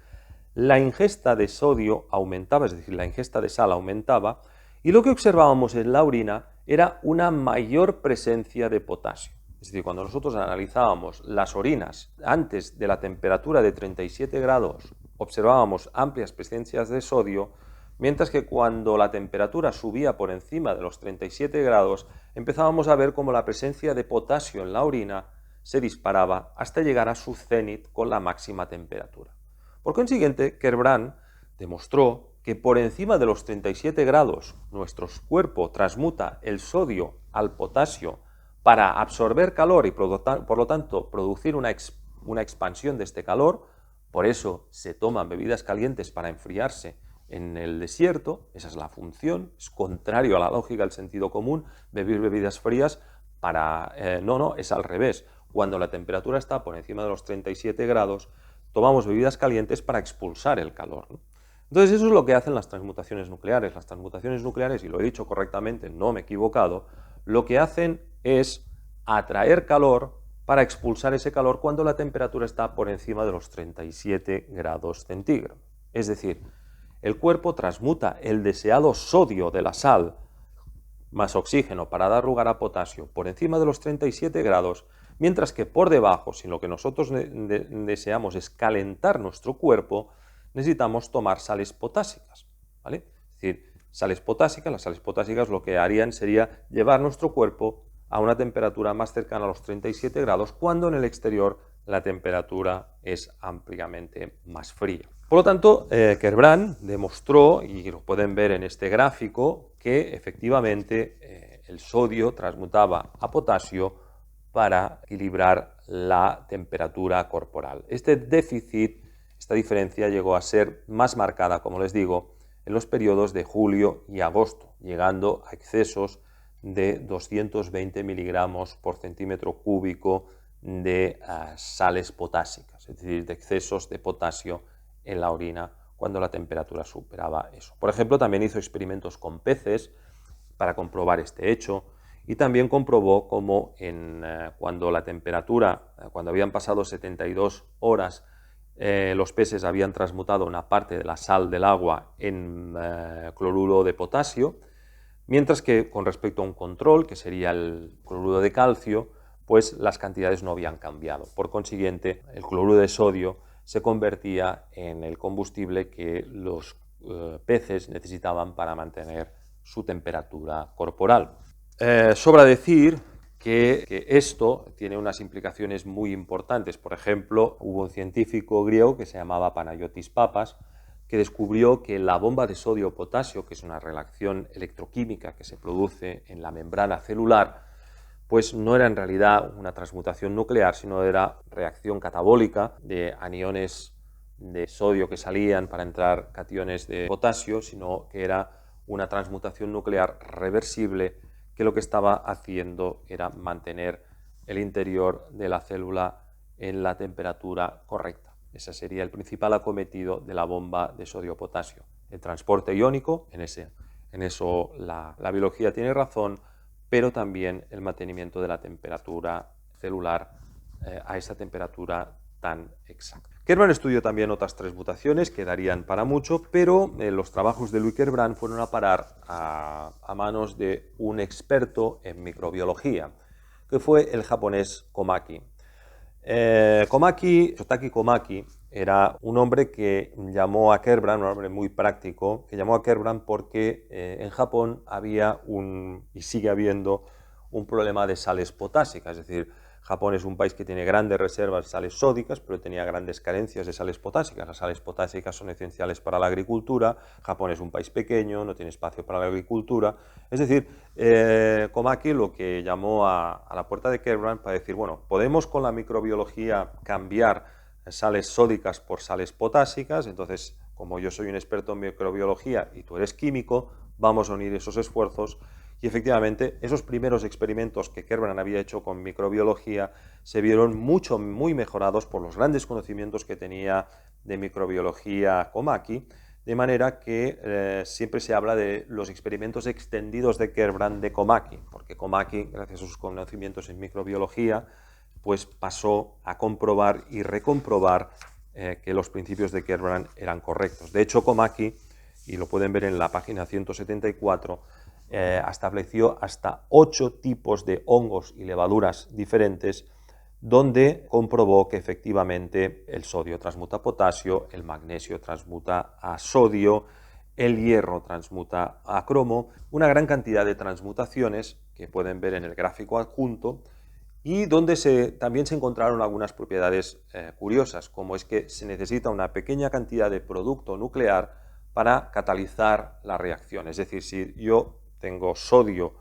la ingesta de sodio aumentaba, es decir, la ingesta de sal aumentaba, y lo que observábamos en la orina era una mayor presencia de potasio. Es decir, cuando nosotros analizábamos las orinas antes de la temperatura de 37 grados, observábamos amplias presencias de sodio, mientras que cuando la temperatura subía por encima de los 37 grados, empezábamos a ver cómo la presencia de potasio en la orina se disparaba hasta llegar a su cenit con la máxima temperatura. Por consiguiente, Kerbrand demostró que por encima de los 37 grados nuestro cuerpo transmuta el sodio al potasio para absorber calor y por lo tanto producir una expansión de este calor. Por eso se toman bebidas calientes para enfriarse en el desierto. Esa es la función, es contrario a la lógica del sentido común, beber bebidas frías para... no, es al revés. Cuando la temperatura está por encima de los 37 grados, tomamos bebidas calientes para expulsar el calor, ¿no? Entonces eso es lo que hacen las transmutaciones nucleares. Las transmutaciones nucleares, y lo he dicho correctamente, no me he equivocado, lo que hacen es atraer calor para expulsar ese calor cuando la temperatura está por encima de los 37 grados centígrados. Es decir, el cuerpo transmuta el deseado sodio de la sal más oxígeno para dar lugar a potasio por encima de los 37 grados, mientras que por debajo, si lo que nosotros deseamos es calentar nuestro cuerpo, necesitamos tomar sales potásicas, ¿vale? Es decir, sales potásicas, las sales potásicas lo que harían sería llevar nuestro cuerpo a una temperatura más cercana a los 37 grados, cuando en el exterior la temperatura es ampliamente más fría. Por lo tanto, Kerbrand demostró, y lo pueden ver en este gráfico, que efectivamente el sodio transmutaba a potasio para equilibrar la temperatura corporal. Este déficit, esta diferencia llegó a ser más marcada, como les digo, en los periodos de julio y agosto, llegando a excesos de 220 miligramos por centímetro cúbico de sales potásicas, es decir, de excesos de potasio en la orina cuando la temperatura superaba eso. Por ejemplo, también hizo experimentos con peces para comprobar este hecho, y también comprobó cómo cuando la temperatura, cuando habían pasado 72 horas, los peces habían transmutado una parte de la sal del agua en cloruro de potasio, mientras que con respecto a un control, que sería el cloruro de calcio, pues las cantidades no habían cambiado. Por consiguiente, el cloruro de sodio se convertía en el combustible que los peces necesitaban para mantener su temperatura corporal. Sobra decir que esto tiene unas implicaciones muy importantes. Por ejemplo, hubo un científico griego que se llamaba Panayotis Papas, que descubrió que la bomba de sodio-potasio, que es una reacción electroquímica que se produce en la membrana celular, pues no era en realidad una transmutación nuclear, sino era reacción catabólica de aniones de sodio que salían para entrar cationes de potasio, sino que era una transmutación nuclear reversible, que lo que estaba haciendo era mantener el interior de la célula en la temperatura correcta. Ese sería el principal acometido de la bomba de sodio-potasio. El transporte iónico, en eso la biología tiene razón, pero también el mantenimiento de la temperatura celular a esa temperatura tan exacta. Kerbrand estudió también otras transmutaciones que darían para mucho, pero los trabajos de Louis Kerbrand fueron a parar a manos de un experto en microbiología, que fue el japonés Komaki. Shotaki Komaki era un hombre que llamó a Kerbrand, un hombre muy práctico, que llamó a Kerbrand porque en Japón había y sigue habiendo un problema de sales potásicas, es decir, Japón es un país que tiene grandes reservas de sales sódicas, pero tenía grandes carencias de sales potásicas. Las sales potásicas son esenciales para la agricultura. Japón es un país pequeño, no tiene espacio para la agricultura. Es decir, Komaki lo que llamó a la puerta de Kerbrand para decir, bueno, podemos con la microbiología cambiar sales sódicas por sales potásicas. Entonces, como yo soy un experto en microbiología y tú eres químico, vamos a unir esos esfuerzos. Y efectivamente, esos primeros experimentos que Kerbrand había hecho con microbiología se vieron muy mejorados por los grandes conocimientos que tenía de microbiología Komaki, de manera que siempre se habla de los experimentos extendidos de Kerbrand de Komaki, porque Komaki, gracias a sus conocimientos en microbiología, pues pasó a comprobar y recomprobar que los principios de Kerbrand eran correctos. De hecho, Komaki, y lo pueden ver en la página 174, estableció hasta 8 tipos de hongos y levaduras diferentes, donde comprobó que efectivamente el sodio transmuta a potasio, el magnesio transmuta a sodio, el hierro transmuta a cromo, una gran cantidad de transmutaciones que pueden ver en el gráfico adjunto, y donde también se encontraron algunas propiedades curiosas, como es que se necesita una pequeña cantidad de producto nuclear para catalizar la reacción. Es decir, si yo tengo sodio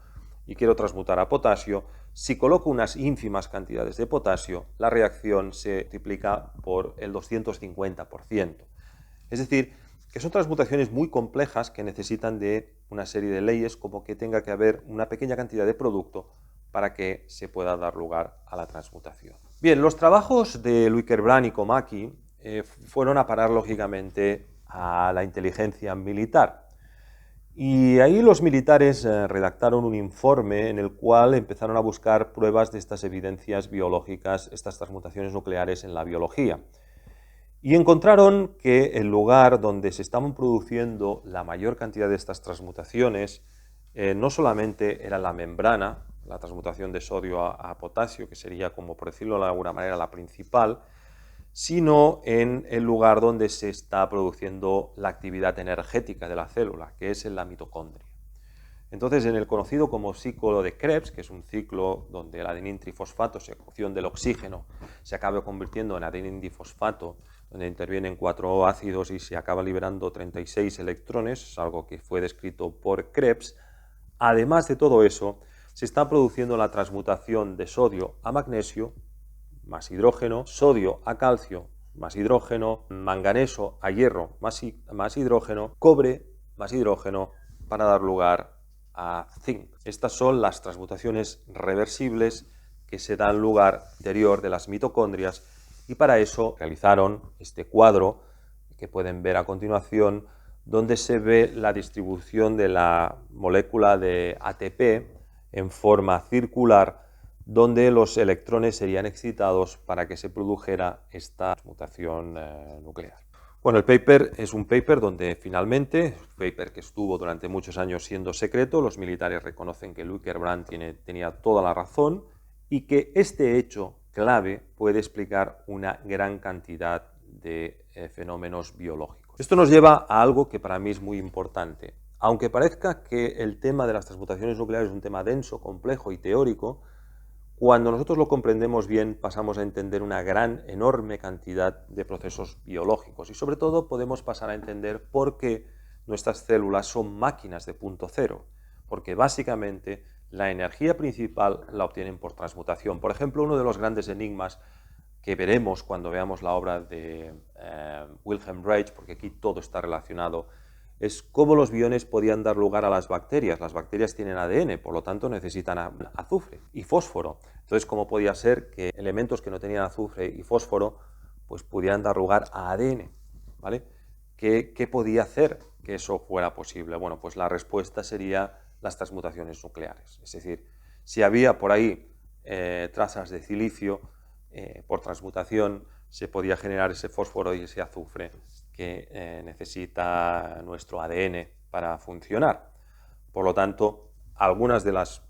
y quiero transmutar a potasio, si coloco unas ínfimas cantidades de potasio, la reacción se multiplica por el 250%. Es decir, que son transmutaciones muy complejas que necesitan de una serie de leyes, como que tenga que haber una pequeña cantidad de producto para que se pueda dar lugar a la transmutación. Bien, los trabajos de Louis Kerbrand y Komaki fueron a parar lógicamente a la inteligencia militar. Y ahí los militares redactaron un informe en el cual empezaron a buscar pruebas de estas evidencias biológicas, estas transmutaciones nucleares en la biología. Y encontraron que el lugar donde se estaban produciendo la mayor cantidad de estas transmutaciones no solamente era la membrana, la transmutación de sodio a potasio, que sería, como por decirlo de alguna manera, la principal, sino en el lugar donde se está produciendo la actividad energética de la célula, que es en la mitocondria. Entonces, en el conocido como ciclo de Krebs, que es un ciclo donde el adenín trifosfato, sección del oxígeno, se acaba convirtiendo en adenín difosfato, donde intervienen 4 ácidos y se acaba liberando 36 electrones, es algo que fue descrito por Krebs. Además de todo eso, se está produciendo la transmutación de sodio a magnesio, más hidrógeno, sodio a calcio, más hidrógeno, manganeso a hierro, más hidrógeno, cobre, más hidrógeno, para dar lugar a zinc. Estas son las transmutaciones reversibles que se dan lugar interior de las mitocondrias, y para eso realizaron este cuadro que pueden ver a continuación, donde se ve la distribución de la molécula de ATP en forma circular, donde los electrones serían excitados para que se produjera esta transmutación nuclear. Bueno, el paper es un paper donde finalmente, un paper que estuvo durante muchos años siendo secreto, los militares reconocen que Louis Kerbrand tenía toda la razón y que este hecho clave puede explicar una gran cantidad de fenómenos biológicos. Esto nos lleva a algo que para mí es muy importante. Aunque parezca que el tema de las transmutaciones nucleares es un tema denso, complejo y teórico, cuando nosotros lo comprendemos bien, pasamos a entender una enorme cantidad de procesos biológicos, y sobre todo podemos pasar a entender por qué nuestras células son máquinas de punto cero, porque básicamente la energía principal la obtienen por transmutación. Por ejemplo, uno de los grandes enigmas que veremos cuando veamos la obra de Wilhelm Reich, porque aquí todo está relacionado, es cómo los biones podían dar lugar a las bacterias. Las bacterias tienen ADN, por lo tanto necesitan azufre y fósforo. Entonces, ¿cómo podía ser que elementos que no tenían azufre y fósforo pues pudieran dar lugar a ADN? ¿Vale? ¿Qué podía hacer que eso fuera posible? Bueno, pues la respuesta sería las transmutaciones nucleares. Es decir, si había por ahí trazas de silicio, por transmutación se podía generar ese fósforo y ese azufre que necesita nuestro ADN para funcionar. Por lo tanto, algunas de las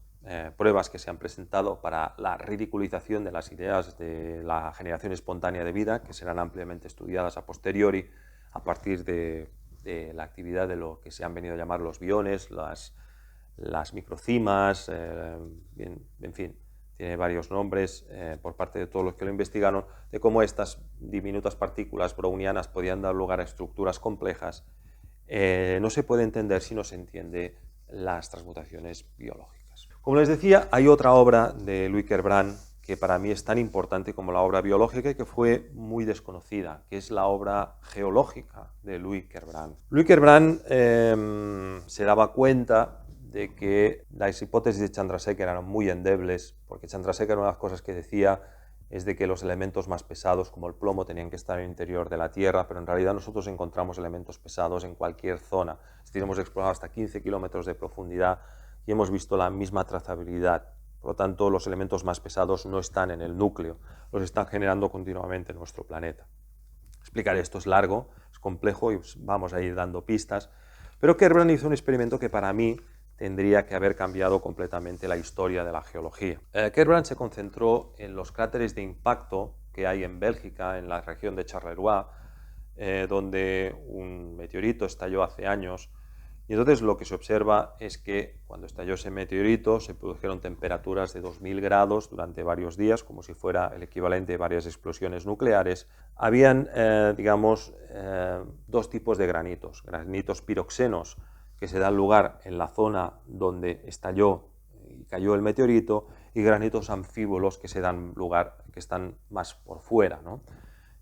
pruebas que se han presentado para la ridiculización de las ideas de la generación espontánea de vida, que serán ampliamente estudiadas a posteriori a partir de la actividad de lo que se han venido a llamar los biones, las microcimas, en fin, tiene varios nombres por parte de todos los que lo investigaron, de cómo estas diminutas partículas brownianas podían dar lugar a estructuras complejas. No se puede entender si no se entiende las transmutaciones biológicas. Como les decía, hay otra obra de Louis Kerbrand que para mí es tan importante como la obra biológica y que fue muy desconocida, que es la obra geológica de Louis Kerbrand. Louis Kerbrand se daba cuenta de que las hipótesis de Chandrasekhar eran muy endebles, porque Chandrasekhar, una de las cosas que decía es de que los elementos más pesados, como el plomo, tenían que estar en el interior de la Tierra, pero en realidad nosotros encontramos elementos pesados en cualquier zona. Es decir, hemos explorado hasta 15 kilómetros de profundidad y hemos visto la misma trazabilidad. Por lo tanto, los elementos más pesados no están en el núcleo, los están generando continuamente en nuestro planeta. Explicar esto es largo, es complejo y vamos a ir dando pistas, pero Kerbrand hizo un experimento que para mí tendría que haber cambiado completamente la historia de la geología. Kerbrand se concentró en los cráteres de impacto que hay en Bélgica, en la región de Charleroi, donde un meteorito estalló hace años. Y entonces lo que se observa es que cuando estalló ese meteorito se produjeron temperaturas de 2000 grados durante varios días, como si fuera el equivalente de varias explosiones nucleares. Habían, dos tipos de granitos: granitos piroxenos, que se dan lugar en la zona donde estalló y cayó el meteorito, y granitos anfíbolos que se dan lugar, que están más por fuera, ¿no?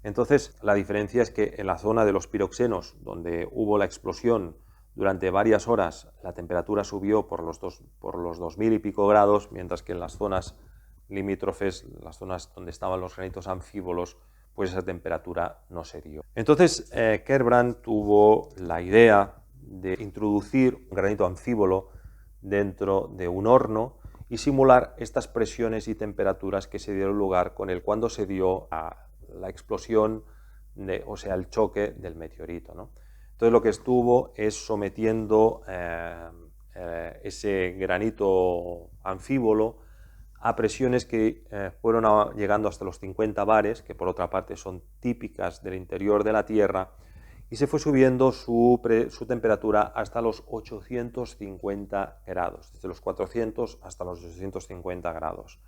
Entonces, la diferencia es que en la zona de los piroxenos, donde hubo la explosión, durante varias horas la temperatura subió por los 2000 y pico grados, mientras que en las zonas limítrofes, las zonas donde estaban los granitos anfíbolos, pues esa temperatura no se dio. Entonces, Kerbrand tuvo la idea de introducir un granito anfíbolo dentro de un horno y simular estas presiones y temperaturas que se dieron lugar cuando se dio la explosión, el choque del meteorito, ¿no? Entonces lo que estuvo es sometiendo ese granito anfíbolo a presiones que fueron llegando hasta los 50 bares, que por otra parte son típicas del interior de la Tierra, y se fue subiendo su temperatura hasta los 850 grados, desde los 400 hasta los 850 grados.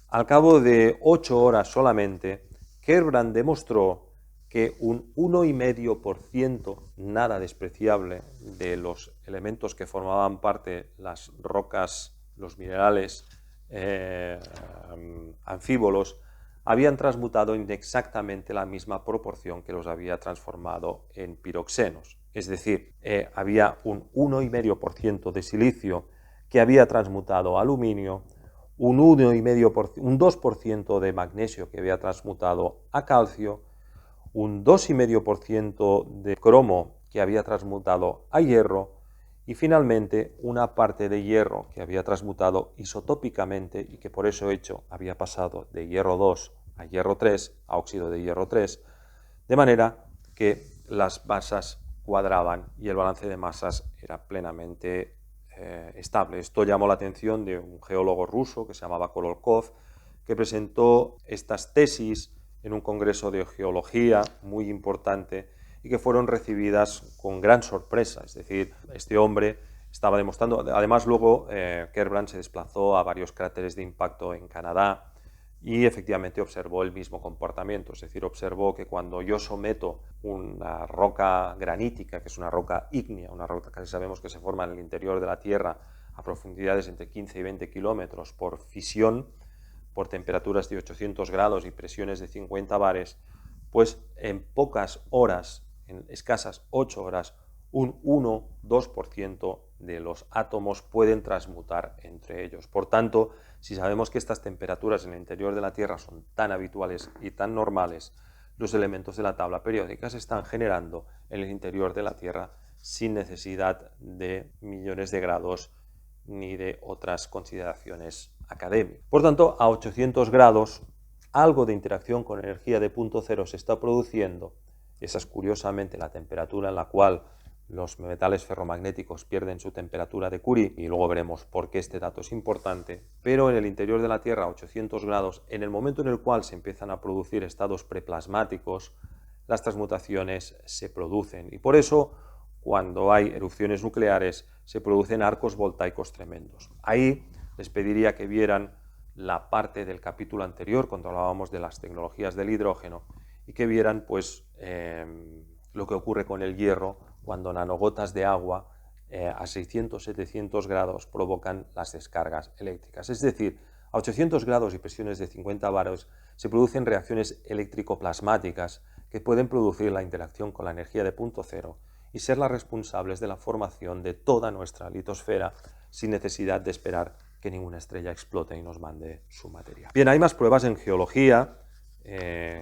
Al cabo de 8 horas solamente, Kerbrand demostró que un 1,5%, nada despreciable, de los elementos que formaban parte las rocas, los minerales anfíbolos, habían transmutado en exactamente la misma proporción que los había transformado en piroxenos. Es decir, había un 1,5% de silicio que había transmutado a aluminio, un 2% de magnesio que había transmutado a calcio, un 2,5% de cromo que había transmutado a hierro y finalmente una parte de hierro que había transmutado isotópicamente y que por eso hecho había pasado de hierro 2 a hierro 3, a óxido de hierro 3, de manera que las masas cuadraban y el balance de masas era plenamente estable. Esto llamó la atención de un geólogo ruso que se llamaba Kololkov, que presentó estas tesis en un congreso de geología muy importante y que fueron recibidas con gran sorpresa. Es decir, este hombre estaba demostrando. Además, luego Kerbrand se desplazó a varios cráteres de impacto en Canadá y efectivamente observó el mismo comportamiento. Es decir, observó que cuando yo someto una roca granítica, que es una roca ígnea, una roca que sabemos que se forma en el interior de la Tierra a profundidades entre 15 y 20 kilómetros por fisión, por temperaturas de 800 grados y presiones de 50 bares, pues en pocas horas, en escasas 8 horas, un 1-2% de los átomos pueden transmutar entre ellos. Por tanto, si sabemos que estas temperaturas en el interior de la Tierra son tan habituales y tan normales, los elementos de la tabla periódica se están generando en el interior de la Tierra sin necesidad de millones de grados ni de otras consideraciones académicas. Por tanto, a 800 grados, algo de interacción con energía de punto cero se está produciendo. Esa es curiosamente la temperatura en la cual los metales ferromagnéticos pierden su temperatura de Curie, y luego veremos por qué este dato es importante, pero en el interior de la Tierra a 800 grados, en el momento en el cual se empiezan a producir estados preplasmáticos, las transmutaciones se producen, y por eso cuando hay erupciones nucleares se producen arcos voltaicos tremendos. Ahí les pediría que vieran la parte del capítulo anterior, cuando hablábamos de las tecnologías del hidrógeno, y que vieran pues, lo que ocurre con el hierro cuando nanogotas de agua a 600-700 grados provocan las descargas eléctricas. Es decir, a 800 grados y presiones de 50 baros se producen reacciones eléctrico-plasmáticas que pueden producir la interacción con la energía de punto cero y ser las responsables de la formación de toda nuestra litosfera sin necesidad de esperar que ninguna estrella explote y nos mande su material. Bien, hay más pruebas en geología.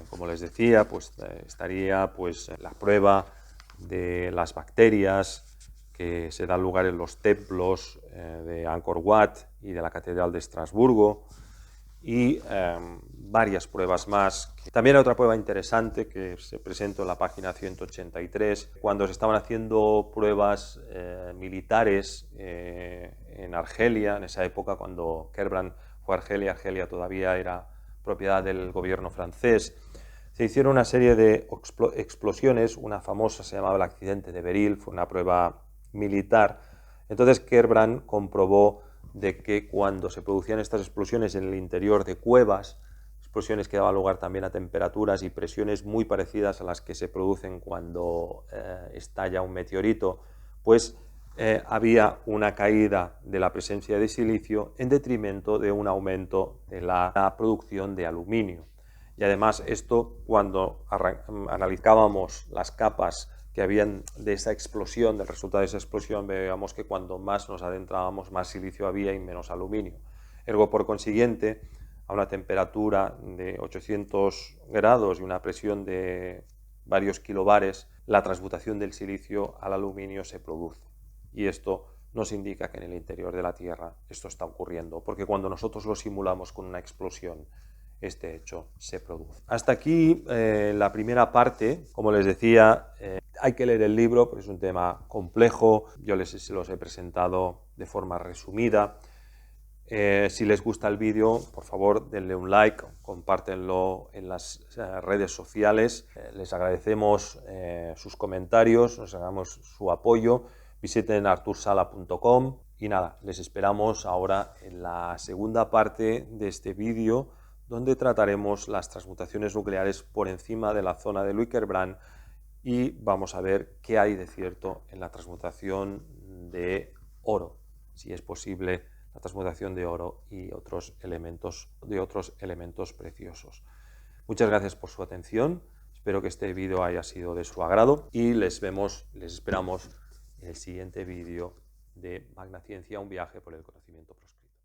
Como les decía, pues estaría pues, la prueba de las bacterias que se dan lugar en los templos de Angkor Wat y de la Catedral de Estrasburgo, y varias pruebas más. También hay otra prueba interesante que se presenta en la página 183, cuando se estaban haciendo pruebas militares en Argelia, en esa época cuando Kerbrand fue a Argelia. Argelia todavía era propiedad del gobierno francés. Se hicieron una serie de explosiones, una famosa se llamaba el accidente de Beryl, fue una prueba militar. Entonces Kerbrand comprobó de que cuando se producían estas explosiones en el interior de cuevas, explosiones que daban lugar también a temperaturas y presiones muy parecidas a las que se producen cuando estalla un meteorito, pues había una caída de la presencia de silicio en detrimento de un aumento de la producción de aluminio. Y además esto, cuando analizábamos las capas que habían de esa explosión, del resultado de esa explosión, veíamos que cuando más nos adentrábamos, más silicio había y menos aluminio. Ergo, por consiguiente, a una temperatura de 800 grados y una presión de varios kilobares, la transmutación del silicio al aluminio se produce. Y esto nos indica que en el interior de la Tierra esto está ocurriendo, porque cuando nosotros lo simulamos con una explosión, este hecho se produce. Hasta aquí la primera parte. Como les decía, hay que leer el libro porque es un tema complejo. Yo se los he presentado de forma resumida. Si les gusta el vídeo, por favor denle un like, compártenlo en las redes sociales. Les agradecemos sus comentarios, nos agradecemos su apoyo. Visiten artursala.com y nada, les esperamos ahora en la segunda parte de este vídeo, donde trataremos las transmutaciones nucleares por encima de la zona de Luckerbrand y vamos a ver qué hay de cierto en la transmutación de oro, si es posible la transmutación de oro y otros elementos preciosos. Muchas gracias por su atención, espero que este vídeo haya sido de su agrado y les esperamos en el siguiente vídeo de Magna Ciencia, un viaje por el conocimiento proscrito.